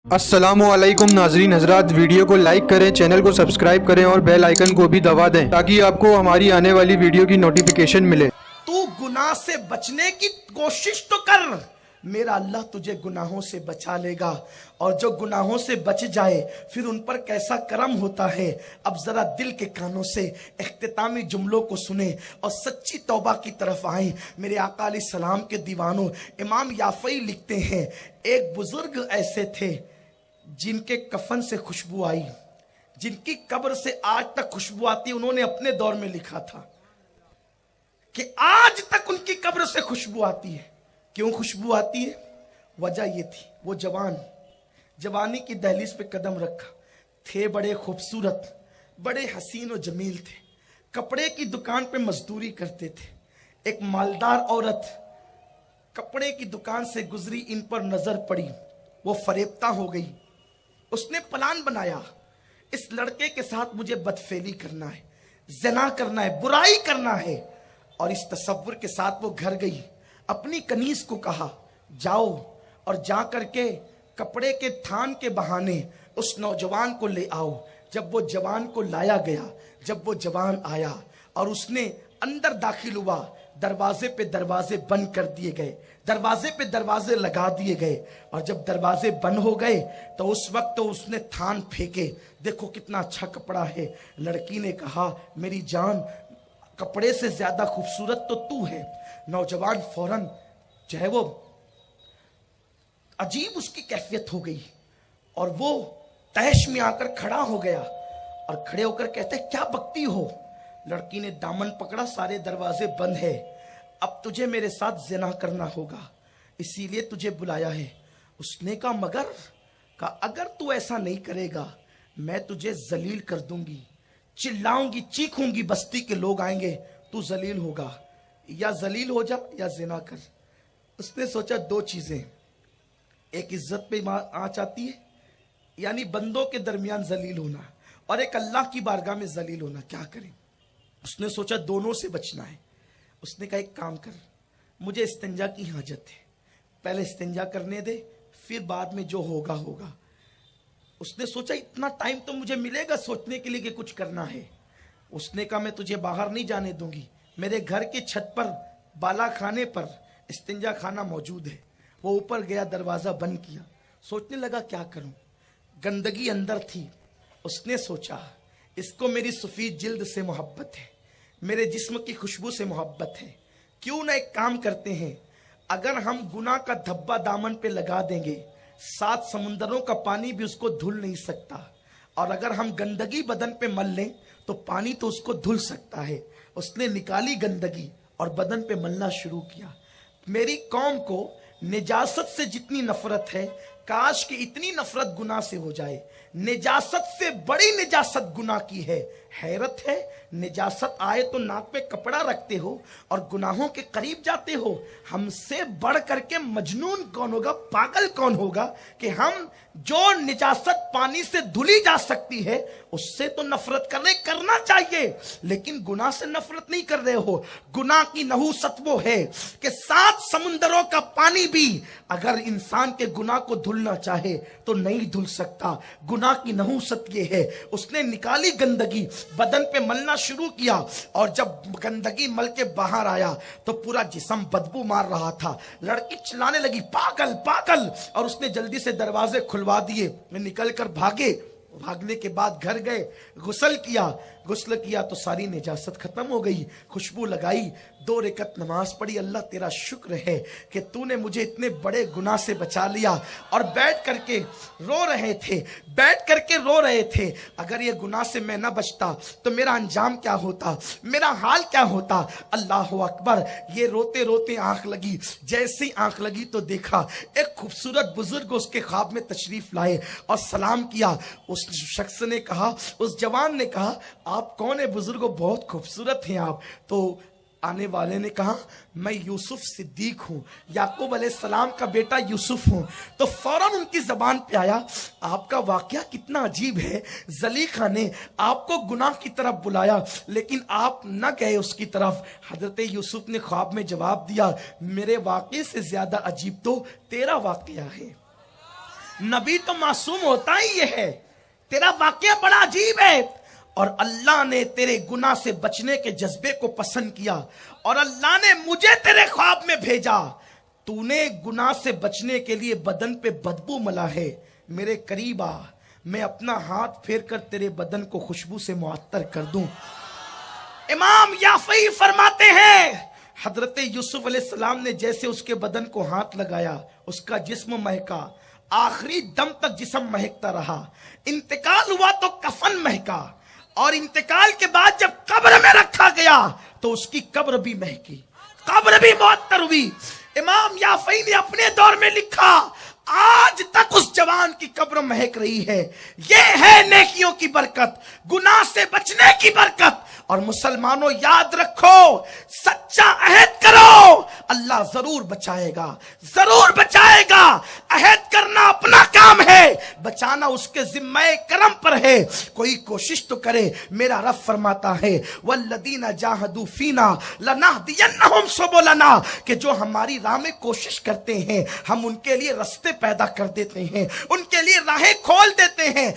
अस्सलाम वालेकुम नाजरीन हजरात, वीडियो को लाइक करें, चैनल को सब्सक्राइब करें और बेल आइकन को भी दबा दें ताकि आपको हमारी आने वाली वीडियो की नोटिफिकेशन मिले। तू गुनाह से बचने की कोशिश तो कर, मेरा अल्लाह तुझे गुनाहों से बचा लेगा। और जो गुनाहों से बच जाए फिर उन पर कैसा करम होता है। अब जरा दिल के कानों से इख्तितामी जुमलों को सुने और सच्ची तौबा की तरफ आए। मेरे आका अलैहि सलाम के दीवानों, इमाम याफई लिखते हैं, एक बुजुर्ग ऐसे थे जिनके कफन से खुशबू आई, जिनकी कब्र से आज तक खुशबू आती। उन्होंने अपने दौर में लिखा था कि आज तक उनकी कब्र से खुशबू आती है। क्यों खुशबू आती है? वजह ये थी, वो जवानी की दहलीज पे कदम रखा, थे बड़े खूबसूरत, बड़े हसीन और जमील थे। कपड़े की दुकान पे मजदूरी करते थे। एक मालदार औरत कपड़े की दुकान से गुजरी, इन पर नजर पड़ी, वो फरेबता हो गई। उसने प्लान बनाया, इस लड़के के साथ मुझे बदफेली करना है, ज़िना करना है, बुराई करना है। और इस तसव्वुर के साथ वो घर गई, अपनी कनीज को कहा जाओ और जा करके कपड़े के थान के बहाने उस नौजवान को ले आओ। जब वो जवान को लाया गया, जब वो जवान आया और उसने अंदर दाखिल हुआ, दरवाजे पे दरवाजे बंद कर दिए गए, दरवाजे पे दरवाजे लगा दिए गए। और जब दरवाजे बंद हो गए तो उस वक्त तो उसने थान फेंके, देखो कितना अच्छा कपड़ा है। लड़की ने कहा मेरी जान, कपड़े से ज्यादा खूबसूरत तो तू है। नौजवान फौरन जो है वो अजीब उसकी कैफियत हो गई और वो तैश में आकर खड़ा हो गया और खड़े होकर कहते क्या बकती हो। लड़की ने दामन पकड़ा, सारे दरवाजे बंद है, अब तुझे मेरे साथ ज़िना करना होगा, इसीलिए तुझे बुलाया है। उसने कहा मगर, कहा अगर तू ऐसा नहीं करेगा मैं तुझे जलील कर दूंगी, चिल्लाऊंगी, चीखूंगी, बस्ती के लोग आएंगे, तू जलील होगा, या जलील हो जा या ज़िना कर। उसने सोचा दो चीजें, एक इज्जत पे आंच आती है, यानी बंदों के दरमियान जलील होना, और एक अल्लाह की बारगाह में जलील होना, क्या करें। उसने सोचा दोनों से बचना है। उसने कहा एक काम कर, मुझे इस्तिंजा की हाजत है, पहले इस्तिंजा करने दे, फिर बाद में जो होगा होगा। उसने सोचा इतना टाइम तो मुझे मिलेगा सोचने के लिए कि कुछ करना है। उसने कहा मैं तुझे बाहर नहीं जाने दूंगी, मेरे घर की छत पर बाला खाने पर इस्तिंजा खाना मौजूद है। वो ऊपर गया, दरवाजा बंद किया, सोचने लगा क्या करूं, गंदगी अंदर थी। उसने सोचा इसको मेरी सफेद जिल्द से मोहब्बत है, मेरे जिस्म की खुशबू से मोहब्बत है, क्यों ना एक काम करते हैं, अगर हम गुनाह का धब्बा दामन पे लगा देंगे, 7 समुंदरों का पानी भी उसको धुल नहीं सकता, और अगर हम गंदगी बदन पे मल लें तो पानी तो उसको धुल सकता है। उसने निकाली गंदगी और बदन पे मलना शुरू किया। मेरी कौम को निजासत से जितनी नफरत है, काश कि इतनी नफरत गुनाह से हो जाए। निजासत से बड़ी निजासत गुनाह की है। हैरत है, निजासत आए तो नाक पे कपड़ा रखते हो और गुनाहों के करीब जाते हो। हमसे बढ़ करके मजनून कौन होगा, पागल कौन होगा कि हम जो निजासत पानी से धुली जा सकती है उससे तो नफरत करना चाहिए, लेकिन गुनाह से नफरत नहीं कर रहे हो। गुनाह की नहूसत वो है कि 7 समुंदरों का पानी भी अगर इंसान के गुनाह को धुलना चाहे तो नहीं धुल सकता। गुनाह की नहूसत ये है। उसने निकाली गंदगी, बदन पे मलना शुरू किया, और जब गंदगी मल के बाहर आया तो पूरा जिस्म बदबू मार रहा था। लड़की चिल्लाने लगी पागल पागल, और उसने जल्दी से दरवाजे खुलवा दिए, निकल कर भागे। भागने के बाद घर गए, गुस्ल किया तो सारी निजासत खत्म हो गई। खुशबू लगाई, 2 रकात नमाज पढ़ी, अल्लाह तेरा शुक्र है कि तूने मुझे इतने बड़े गुनाह से बचा लिया। और बैठ करके रो रहे थे, अगर ये गुनाह से मैं ना बचता तो मेरा अंजाम क्या होता, मेरा हाल क्या होता। अल्लाह अकबर। ये रोते रोते आंख लगी, जैसे ही आंख लगी तो देखा एक खूबसूरत बुजुर्ग उसके ख्वाब में तशरीफ लाए और सलाम किया। उस शख्स ने कहा, उस जवान ने कहा आप कौन है बुजुर्गो, बहुत खूबसूरत हैं आप। तो आने वाले ने कहा मैं यूसुफ सिद्दीक हूँ, याकूब अलैहिस्सलाम का बेटा यूसुफ हूँ। तो फौरन उनकी जबान पे आया आपका वाकया कितना अजीब है, ज़लीखा ने आपको गुनाह की तरफ बुलाया लेकिन आप न गए उसकी तरफ। हजरत यूसुफ ने ख्वाब में जवाब दिया मेरे वाकये से ज्यादा अजीब तो तेरा वाकया है। نبی تو معصوم ہوتا ہی یہ ہے. تیرا واقعہ بڑا عجیب ہے. اور اللہ نے تیرے گناہ سے بچنے کے جذبے کو پسند کیا اور اللہ نے مجھے تیرے خواب میں بھیجا. تو نے گناہ سے بچنے کے لیے بدن پہ بدبو ملا ہے. میرے قریب آ, میں اپنا ہاتھ پھیر کر تیرے بدن کو خوشبو سے معطر کر دوں. امام یافعی فرماتے ہیں حضرت یوسف علیہ السلام نے جیسے اس کے بدن کو ہاتھ لگایا, اس کا جسم مہکا, آخری دم تک جسم مہکتا رہا. انتقال ہوا تو کفن مہکا, اور انتقال کے بعد جب قبر میں رکھا گیا تو اس کی قبر بھی مہکی, قبر بھی معطر ہوئی. امام یافعی نے اپنے دور میں لکھا, آج تک اس جوان کی قبر مہک رہی ہے. یہ ہے نیکیوں کی برکت, گناہ سے بچنے کی برکت. اور مسلمانوں یاد رکھو, سچا عہد کرو, اللہ ضرور بچائے گا, ضرور بچائے گا. عہد کرنا اپنا کام ہے, بچانا اس کے ذمہ کرم پر ہے. کوئی کوشش تو کرے. میرا رب فرماتا ہے والذین جاہدوا فینا لنہدینہم سبلنا, کہ جو ہماری راہ میں کوشش کرتے ہیں ہم ان کے لیے رستے پیدا کر دیتے ہیں, ان کے لیے راہیں کھول دیتے ہیں.